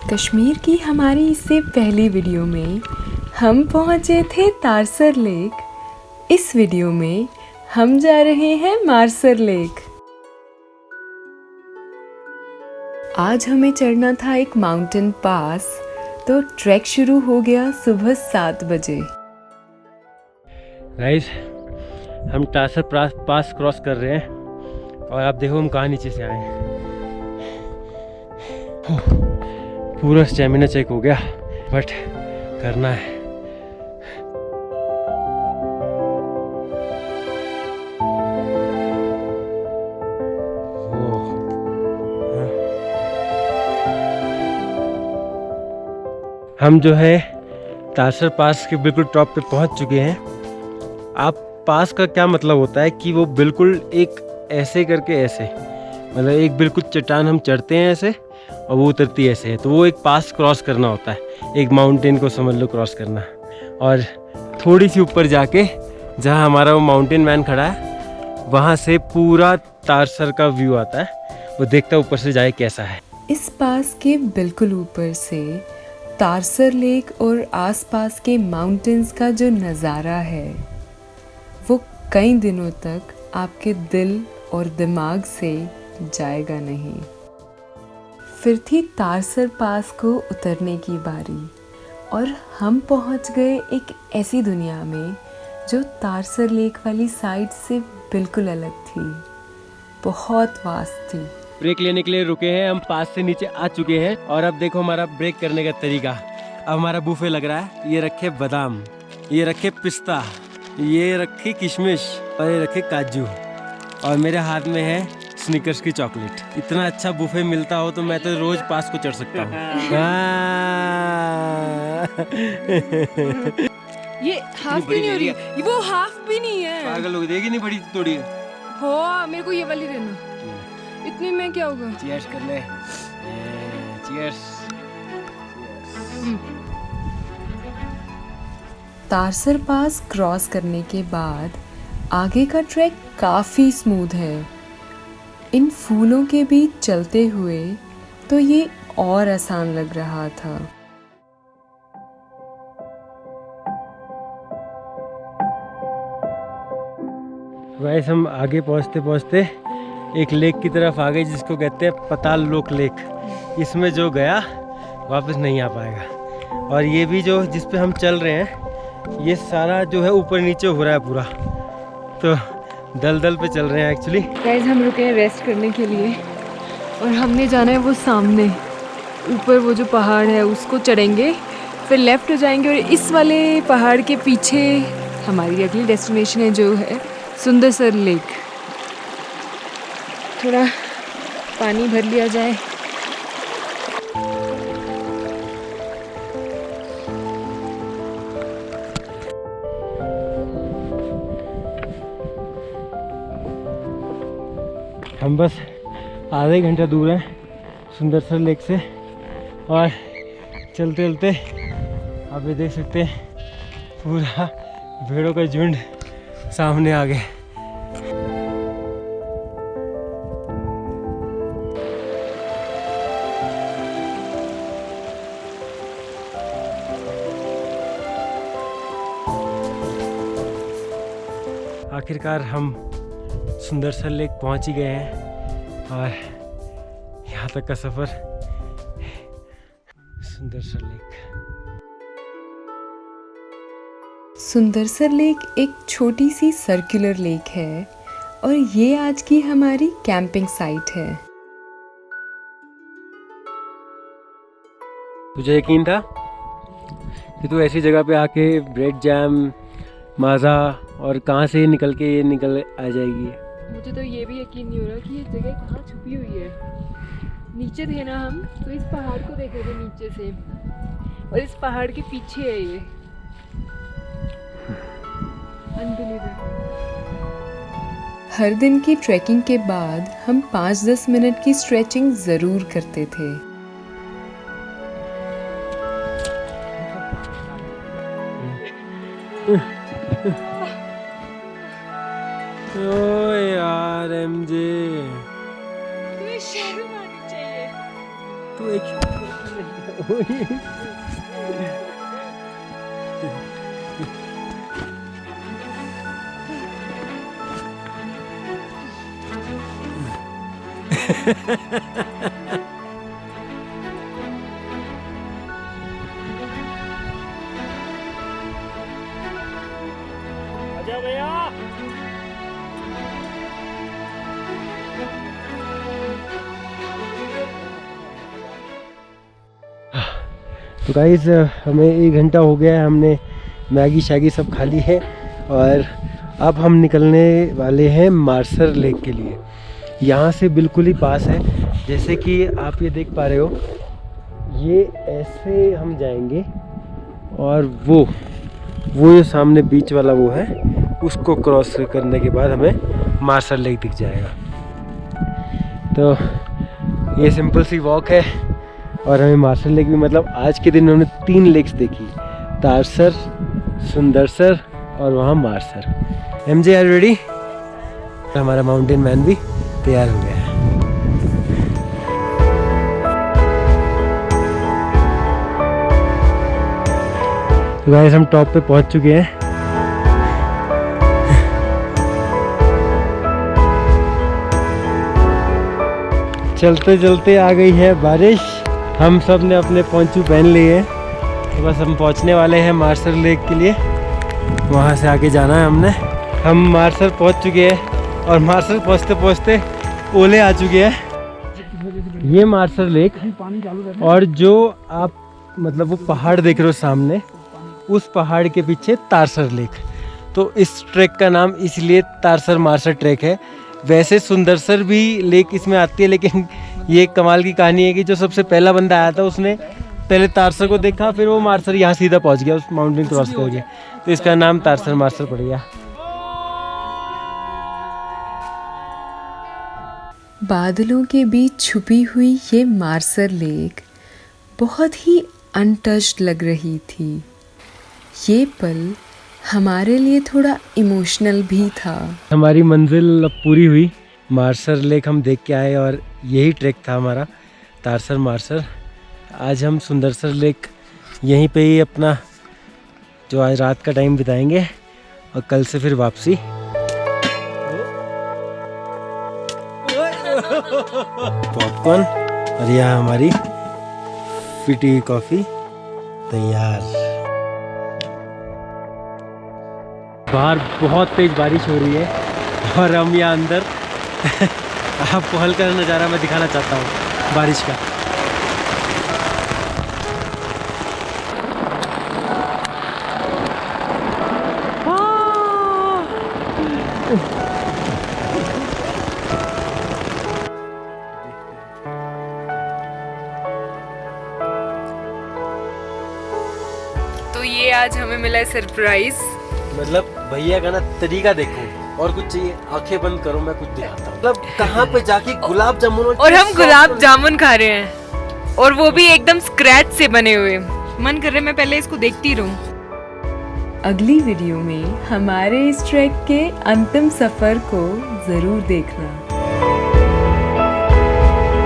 कश्मीर की हमारी इससे पहली वीडियो में हम पहुंचे थे तारसर लेक। इस वीडियो में हम जा रहे हैं मारसर लेक। आज हमें चढ़ना था एक माउंटेन पास, तो ट्रैक शुरू हो गया सुबह 7 बजे। गाइस, हम तारसर पास क्रॉस कर रहे हैं और आप देखो हम कहाँ नीचे से आए हैं। पूरा स्टेमिना चेक हो गया, बट करना है। हम जो है तारसर पास के बिल्कुल टॉप पे पहुंच चुके हैं। आप पास का क्या मतलब होता है कि वो बिल्कुल एक ऐसे करके ऐसे, मतलब एक बिल्कुल चट्टान हम चढ़ते हैं ऐसे और वो उतरती ऐसे है, तो वो एक पास क्रॉस करना होता है। एक माउंटेन को समझ लो क्रॉस करना। और थोड़ी सी ऊपर जाके जहाँ हमारा वो माउंटेन मैन खड़ा है, वहाँ से पूरा तारसर का व्यू आता है। वो देखता है ऊपर से जाए कैसा है। इस पास के बिल्कुल ऊपर से तारसर लेक और आसपास के माउंटेन्स का जो नज़ारा है वो कई दिनों तक आपके दिल और दिमाग से जाएगा नहीं। फिर थी तारसर पास को उतरने की बारी और हम पहुंच गए एक ऐसी दुनिया में जो तारसर लेक वाली साइड से बिल्कुल अलग थी, बहुत वास्ट थी। ब्रेक लेने के लिए रुके हैं, हम पास से नीचे आ चुके हैं और अब देखो हमारा ब्रेक करने का तरीका। अब हमारा बुफे लग रहा है। ये रखे बादाम, ये रखे पिस्ता, ये रखे किशमिश और ये रखे काजू, और मेरे हाथ में है स्निकर्स की चॉकलेट। इतना अच्छा बुफे मिलता हो तो मैं तो रोज पास को चढ़ सकता हूँ। ये हाफ भी नहीं हो रही, वो हाफ भी नहीं है। पागल लोग, देगी नहीं बड़ी थोड़ी हो, मेरे को ये वाली देना। इतनी में क्या होगा? चीयर्स कर ले। चीयर्स। तारसर पास क्रॉस करने के बाद आगे का ट्रैक काफ़ी स्मूथ है। इन फूलों के बीच चलते हुए तो ये और आसान लग रहा था। वैसे हम आगे पहुँचते पहुँचते एक लेक की तरफ आ गए जिसको कहते हैं पताल लोक लेक। इसमें जो गया वापस नहीं आ पाएगा। और ये भी जो जिस पे हम चल रहे हैं, ये सारा जो है ऊपर नीचे हो रहा है पूरा, तो दलदल पे चल रहे हैं एक्चुअली। गाइस, हम रुके हैं रेस्ट करने के लिए और हमने जाना है वो सामने ऊपर वो जो पहाड़ है उसको चढ़ेंगे, फिर लेफ्ट हो जाएंगे और इस वाले पहाड़ के पीछे हमारी अगली डेस्टिनेशन है जो है सुंदरसर लेक। थोड़ा पानी भर लिया जाए। हम बस आधे घंटा दूर हैं सुंदरसर लेक से और चलते चलते आप ये देख सकते हैं पूरा भेड़ों का झुंड सामने आ गए। आखिरकार हम सुंदरसर लेक पहुंच ही गए हैं और यहाँ तक का सफ़र सुंदरसर लेक। सुंदरसर लेक एक छोटी सी सर्कुलर लेक है और ये आज की हमारी कैंपिंग साइट है। तुझे यकीन था कि तू ऐसी जगह पे आके ब्रेड जैम, माज़ा और कहाँ से निकल के ये निकल आ जाएगी? मुझे तो ये भी यकीन नहीं हो रहा कि ये जगह कहाँ छुपी हुई है। नीचे थे ना हम, तो इस पहाड़ को देख रहे थे नीचे से और इस पहाड़ के पीछे है ये। अनबिलीवेबल। हर दिन की ट्रैकिंग के बाद हम 5-10 मिनट की स्ट्रेचिंग ज़रूर करते थे। ओ यार एमजे, तुम्हें शर्म आनी चाहिए। तू एक आजा भैया। तो गाइस हमें 1 घंटा हो गया है, हमने मैगी शैगी सब खा ली है और अब हम निकलने वाले हैं मार्सर लेक के लिए। यहाँ से बिल्कुल ही पास है, जैसे कि आप ये देख पा रहे हो, ये ऐसे हम जाएंगे और वो जो सामने बीच वाला वो है, उसको क्रॉस करने के बाद हमें मार्सर लेक दिख जाएगा। तो ये सिंपल सी वॉक है और हमें मार्सर लेक भी, मतलब आज के दिन हमने 3 लेक्स देखी, तारसर, सुंदरसर और वहाँ मार्सर। MJ are ready? हमारा माउंटेन मैन भी तैयार हो गया है। तो गाइस हम टॉप पे पहुंच चुके हैं। चलते चलते आ गई है बारिश। हम सब ने अपने पोंचू पहन लिए हैं, तो बस हम पहुंचने वाले हैं मार्सर लेक के लिए। वहां से आगे जाना है हमने। हम मार्सर पहुंच चुके हैं और मार्सर पहुंचते पहुंचते ओले आ चुके हैं। ये मार्सर लेक और जो आप मतलब वो पहाड़ देख रहे हो सामने, उस पहाड़ के पीछे तारसर लेक। तो इस ट्रैक का नाम इसलिए तारसर मार्सर ट्रैक है। वैसे सुंदरसर भी लेक इसमें आती है, लेकिन ये कमाल की कहानी है कि जो सबसे पहला बंदा आया था उसने पहले तारसर को देखा, फिर वो मार्सर यहाँ सीधा पहुँच गया, उस माउंटेन क्रॉस करके, तो इसका नाम तारसर मार्सर पड़ गया। बादलों के बीच छुपी हुई ये मार्सर लेक बहुत ही अनटच्ड लग रही थी। ये पल हमारे लिए थोड़ा इमोशनल भी था। हमारी मंजिल अब पूरी हुई, मार्सर लेक हम देख के आए और यही ट्रैक था हमारा, तारसर मार्सर। आज हम सुंदरसर लेक यहीं पे ही अपना जो आज रात का टाइम बिताएंगे और कल से फिर वापसी। पॉपकॉर्न और यहाँ हमारी पीटी हुई कॉफ़ी तैयार। बाहर बहुत तेज बारिश हो रही है और हम यहाँ अंदर आपको हल्का नज़ारा मैं दिखाना चाहता हूँ बारिश का। तो ये आज हमें मिला है सरप्राइज। मतलब भैया का ना तरीका देखो, और कुछ चाहिए आंखें बंद करो, मैं कुछ दिखाता हूँ। मतलब कहाँ पे जाके गुलाब जामुन और हम गुलाब जामुन खा रहे हैं, और वो भी एकदम स्क्रैच से बने हुए। मन कर रहा है मैं पहले इसको देखती रहूं। अगली वीडियो में हमारे इस ट्रैक के अंतिम सफ़र को ज़रूर देखना।